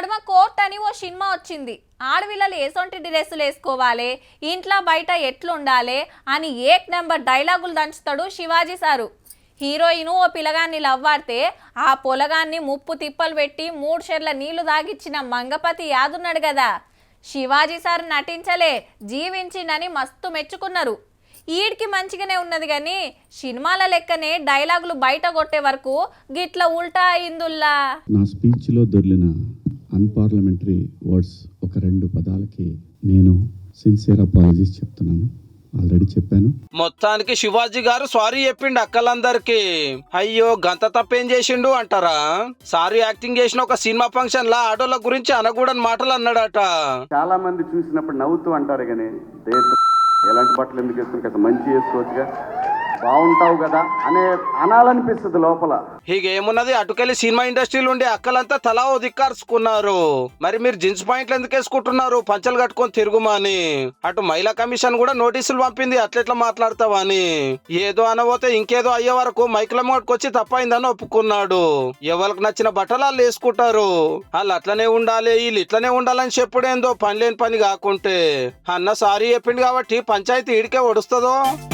నడుమ కోర్ట్ అని ఓ సినిమా వచ్చింది. ఆడపిల్లలు ఎసొంటి డ్రెస్సులు వేసుకోవాలి, ఇంట్లో బయట ఎట్లుండాలి అని ఏక్ నెంబర్ డైలాగులు దంచుతాడు శివాజీ సారు. హీరోయిన్ ఓ పిల్లగాన్ని లవ్వాడితే ఆ పొలగాన్ని ముప్పు తిప్పలు పెట్టి 3 షెర్ల నీళ్లు తాగిచ్చిన మంగపతి యాదున్నాడు కదా. శివాజీ సార్ నటించలే, జీవించిండని మస్తు మెచ్చుకున్నారు. ఈడికి మంచిగానే ఉన్నది కానీ సినిమాల లెక్కనే డైలాగులు బయట కొట్టే వరకు గిట్ల ఉల్టా అయిందుల్లా. నా స్పీచ్లో దొర్లిన అన్పార్లమెంటరీ వర్డ్స్ ఒక 2 పదాలకి నేను సిన్సియర్ అపాలజీస్ చెప్తున్నాను. ఆల్రెడీ చెప్పాను. మొత్తానికి శివాజీ గారు సారీ చెప్పిండు అక్కలందరికి. అయ్యో గంత తప్పేం చేసిండు అంటారా? సారీ యాక్టింగ్ చేసిన ఒక సినిమా ఫంక్షన్ లా ఆడోళ్ళ గురించి అనకూడని మాటలు అన్నాడట. చాలా మంది చూసినప్పుడు నవ్వుతూ అంటారు కానీ ఎలాంటి బట్టలు ఎందుకు వేసుకుని కదా మంచి వేసుకోవచ్చుగా, బాగుంటావు కదా అనే అనాలనిపిస్తుంది లోపల. ఇక ఏమున్నది, అటుకెళ్ళి సినిమా ఇండస్ట్రీలో ఉండే అక్కలంతా తలా ఓ దిక్కార్చుకున్నారు. మరి మీరు జీన్స్ పాయింట్లు ఎందుకు వేసుకుంటున్నారు, పంచలు కట్టుకొని తిరుగుమని. అటు మహిళా కమిషన్ కూడా నోటీసులు పంపింది అట్లెట్లా మాట్లాడతావని. ఏదో అనబోతే ఇంకేదో అయ్యే వరకు మైకుల మోటుకొచ్చి తప్పైందని ఒప్పుకున్నాడు. ఎవరికి నచ్చిన బట్టలు వాళ్ళు వేసుకుంటారు. వాళ్ళు అట్లనే ఉండాలి, వీళ్ళు ఇట్లనే ఉండాలని చెప్పుడేందో పని లేని పని కాకుంటే. అన్న సారీ చెప్పిండు కాబట్టి పంచాయతీ ఈడికే ఒడుస్తుందో.